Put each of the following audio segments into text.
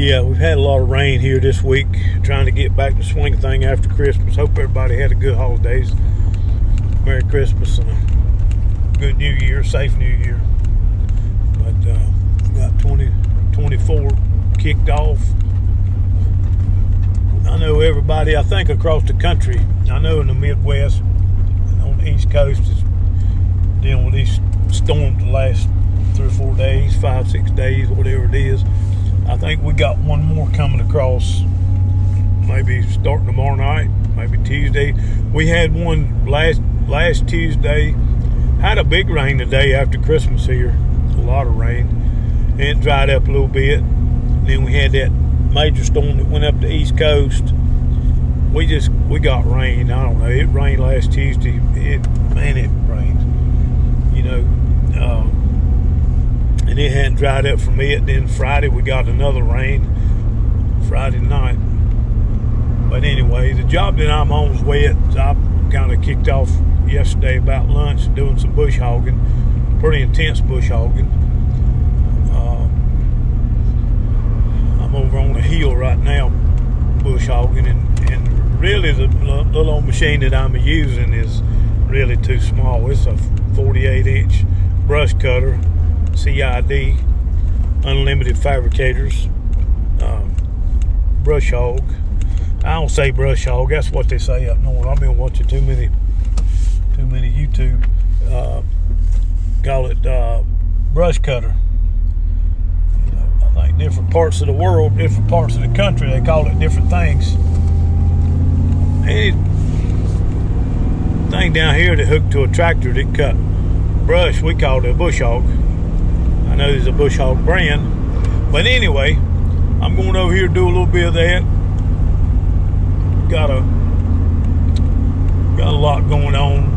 Yeah, we've had a lot of rain here this week, trying to get back to swing thing after Christmas. Hope everybody had a good holidays. Merry Christmas and a good New Year, safe New Year. But we got 2024 kicked off. I know everybody, I think across the country, I know in the Midwest and on the East Coast is dealing with these storms the last 3 or 4 days, 5, 6 days, whatever it is. I think we got one more coming across, maybe starting tomorrow night, maybe Tuesday. We had one last Tuesday. Had a big rain the day after Christmas here, a lot of rain. And it dried up a little bit. Then we had that major storm that went up the East Coast. We got rain. I don't know. It rained last Tuesday. It rained. You know. And it hadn't dried up from it. Then Friday we got another rain, Friday night. But anyway, the job that I'm on is wet. I kind of kicked off yesterday about lunch doing some bush hogging, pretty intense bush hogging. I'm over on the hill right now bush hogging, and really the little old machine that I'm using is really too small. It's a 48-inch brush cutter, CID, Unlimited Fabricators, brush hog. I don't say brush hog, that's what they say up north. I've been watching too many YouTube, call it brush cutter. You know, I think different parts of the world, different parts of the country, they call it different things. Any thing down here that hooked to a tractor that cut brush, we call it a bush hog. I know there's a bush hog brand, but anyway, I'm going over here to do a little bit of that. Got a lot going on.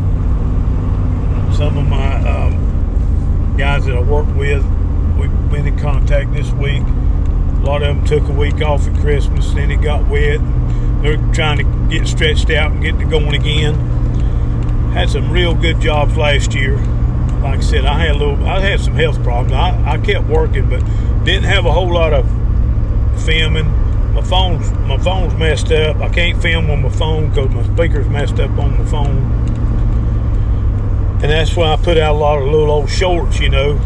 Some of my guys that I work with, we've been in contact this week. A lot of them took a week off at Christmas, then it got wet. They're trying to get stretched out and get to going again. Had some real good jobs last year. Like I said, I had some health problems. I kept working, but didn't have a whole lot of filming. My phone's messed up. I can't film on my phone because my speaker's messed up on my phone. And that's why I put out a lot of little old shorts, you know.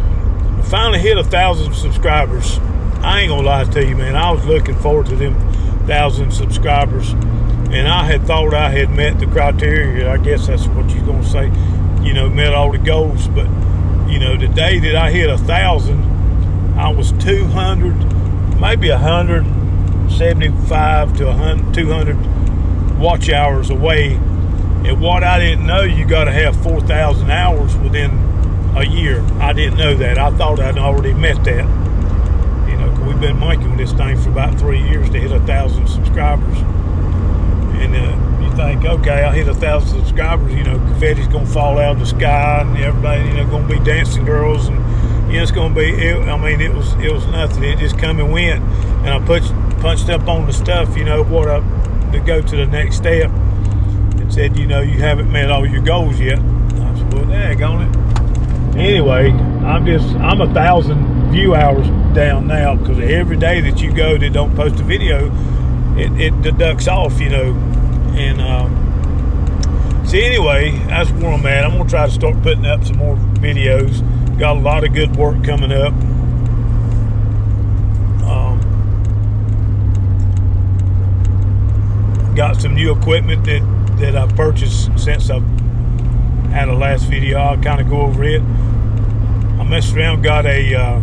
I finally hit 1,000 subscribers. I ain't gonna lie to you, man. I was looking forward to them 1,000 subscribers. And I had thought I had met the criteria. I guess that's what you're gonna say. You know, met all the goals. But, you know, the day that I hit 1,000, I was 200, maybe 175 to 200 watch hours away. And what I didn't know, you got to have 4,000 hours within a year. I didn't know that. I thought I'd already met that. You know, 'cause we've been making this thing for about 3 years to hit 1,000 subscribers. And you think, okay, I hit 1,000 subscribers, you know, confetti's going to fall out of the sky and everybody, you know, going to be dancing girls. And, you know, it's going to be, it was nothing. It just come and went. And I punched up on the stuff, you know, to go to the next step. And said, you know, you haven't met all your goals yet. I said, well, daggone it. Anyway, I'm 1,000 view hours down now because every day that you go that don't post a video, it deducts off, you know. And see, anyway, that's where I'm at. I'm gonna try to start putting up some more videos. Got a lot of good work coming up. Got some new equipment that I've purchased since I've had a last video. I'll kind of go over it. I messed around, got I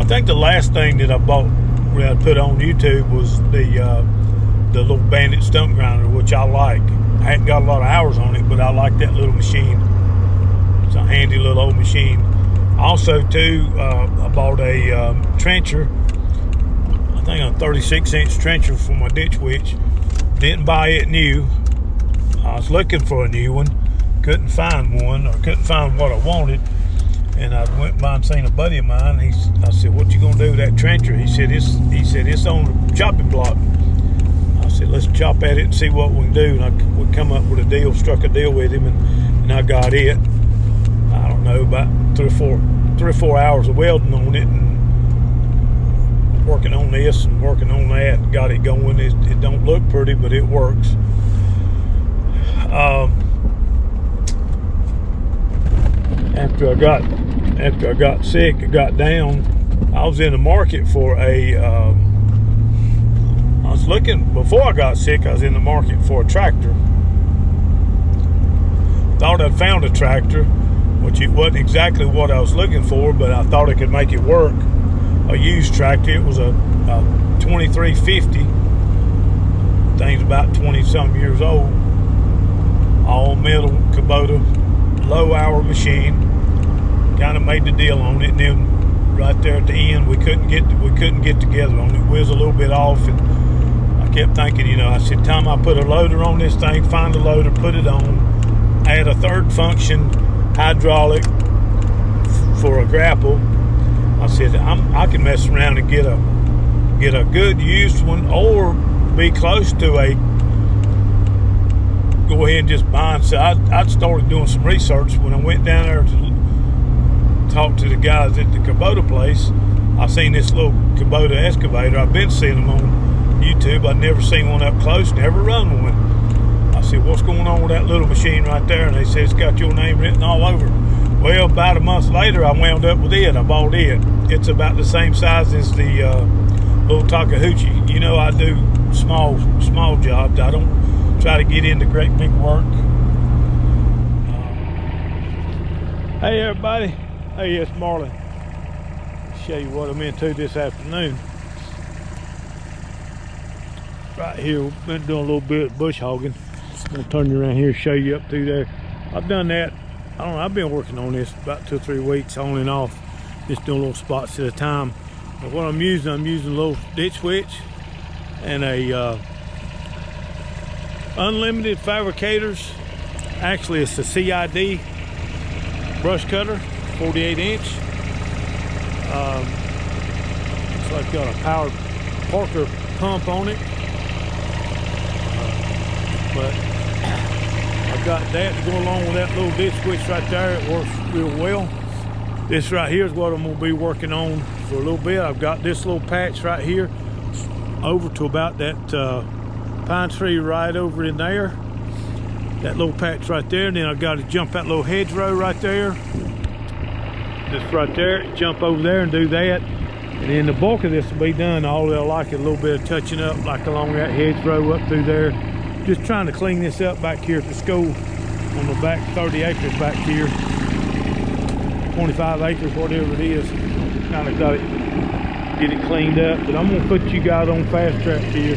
think the last thing that I bought that I put on YouTube was the little Bandit stump grinder, which I like. I hadn't got a lot of hours on it, but I like that little machine. It's a handy little old machine. Also, too, I bought a trencher. I think a 36-inch trencher for my ditch witch. Didn't buy it new. I was looking for a new one. Couldn't find one, or couldn't find what I wanted. And I went by and seen a buddy of mine. I said, "What you gonna do with that trencher?" He said, "It's on the chopping block." I said, "Let's chop at it and see what we can do." And we come up with a deal, struck a deal with him, and I got it. I don't know, about three or four hours of welding on it, and working on this and working on that. Got it going. It don't look pretty, but it works. After I got sick, I got down. I was in the market for before I got sick, I was in the market for a tractor. Thought I'd found a tractor, which it wasn't exactly what I was looking for, but I thought I could make it work. A used tractor. It was a 2350. Thing's about 20-something years old. All metal Kubota, low hour machine. Kind of made the deal on it, and then right there at the end, we couldn't get together on it. We was a little bit off, and I kept thinking, I said, time I put a loader on this thing, find a loader, put it on, add a third function, hydraulic for a grapple. I said, I can mess around and get a good used one, or be close to go ahead and just buy. So I'd started doing some research when I went down there to talk to the guys at the Kubota place. I seen this little Kubota excavator. I've been seeing them on YouTube. I'd never seen one up close, never run one. I said, what's going on with that little machine right there? And they said, it's got your name written all over. Well, about a month later, I wound up with it. I bought it. It's about the same size as the little Takahauchi. I do small jobs. I don't try to get into great big work. Hey, everybody. Hey, it's Marlon. I'll show you what I'm into this afternoon. Right here, we've been doing a little bit of bush hogging. I'm going to turn you around here and show you up through there. I've done that. I don't know, I've been working on this about 2 or 3 weeks on and off, just doing little spots at a time. But what I'm using a little ditch witch and a unlimited fabricators. Actually, it's a CID brush cutter, 48 inch. Looks like got a powered Parker pump on it. But I've got that to go along with that little ditch switch right there. It works real well. This right here is what I'm going to be working on for a little bit. I've got this little patch right here over to about that pine tree right over in there. That little patch right there. And then I've got to jump that little hedgerow right there. Just right there. Jump over there and do that. And then the bulk of this will be done. All they'll like a little bit of touching up, like along that hedgerow up through there. Just trying to clean this up back here at the school on the back 30 acres back here. 25 acres, whatever it is. Kind of got it, get it cleaned up. But I'm gonna put you guys on fast track here.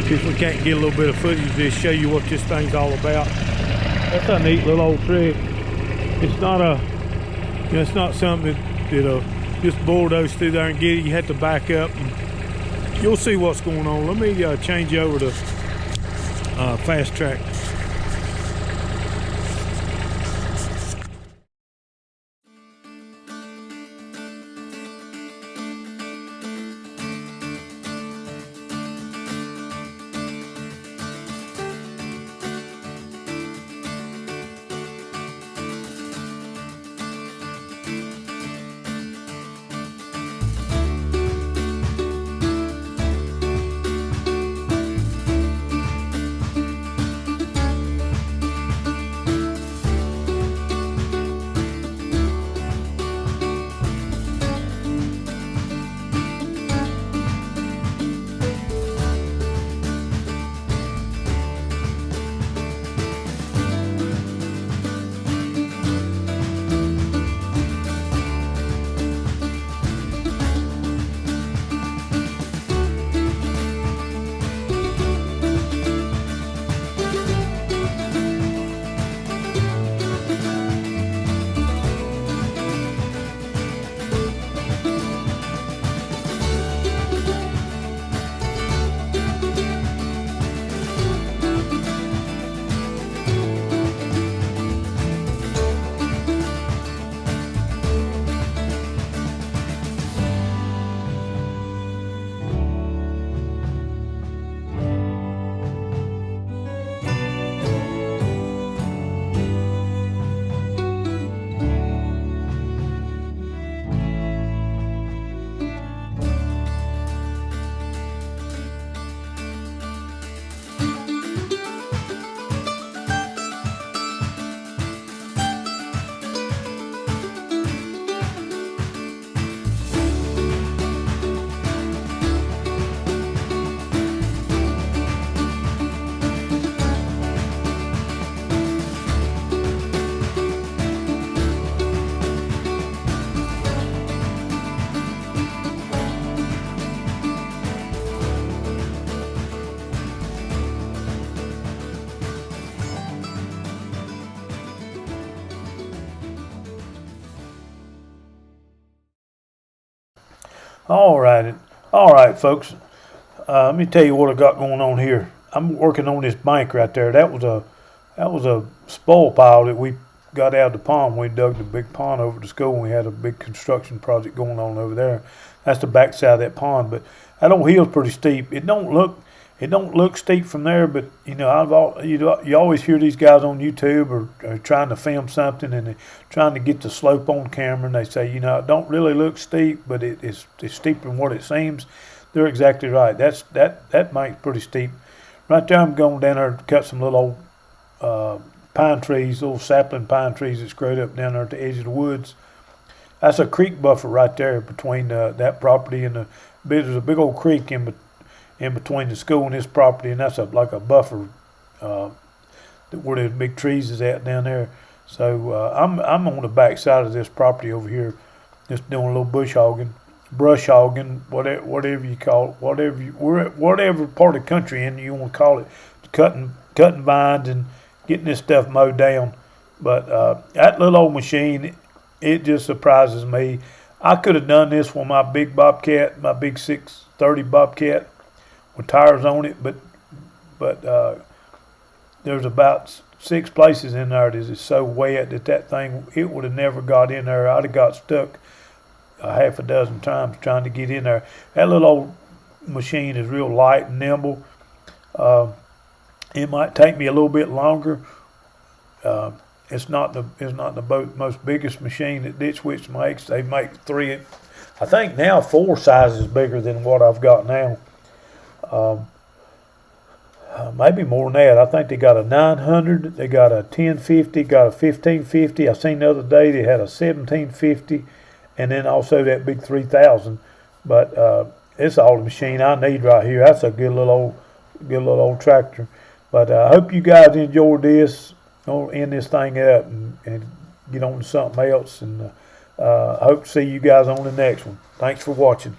See if we can't get a little bit of footage of this, show you what this thing's all about. That's a neat little old trick. It's not it's not something that'll just bulldoze through there and get it. You have to back up. And you'll see what's going on. Let me change you over to fast track. All right, all right, folks. Let me tell you what I got going on here. I'm working on this bank right there. That was a spoil pile that we got out of the pond. We dug the big pond over the school, and we had a big construction project going on over there. That's the back side of that pond. But that old hill's pretty steep. It don't look steep from there, but you always hear these guys on YouTube or trying to film something, and they're trying to get the slope on camera, and they say, it don't really look steep, but it's steeper than what it seems. They're exactly right. That bank's pretty steep. Right there, I'm going down there to cut some little old pine trees, little sapling pine trees that's growed up down there at the edge of the woods. That's a creek buffer right there between that property and there's a big old creek in between the school and this property, and that's like a buffer where the big trees is at down there. So I'm on the back side of this property over here, just doing a little brush hogging, whatever you call it, whatever part of the country you want to call it, cutting vines and getting this stuff mowed down. But that little old machine, it just surprises me. I could have done this with my big Bobcat, my big 630 Bobcat with tires on it, but there's about 6 places in there that is so wet that thing, it would have never got in there. I'd have got stuck a half a dozen times trying to get in there. That little old machine is real light and nimble. It might take me a little bit longer. It's not the most biggest machine that Ditch Witch makes. They make 3, I think now 4 sizes bigger than what I've got now. Maybe more than that. I think they got a 900, they got a 1050, got a 1550. I seen the other day they had a 1750, and then also that big 3000. But it's all the machine I need right here. That's a good little old tractor. But I hope you guys enjoyed this. I'll end this thing up and get on to something else. And I hope to see you guys on the next one. Thanks for watching.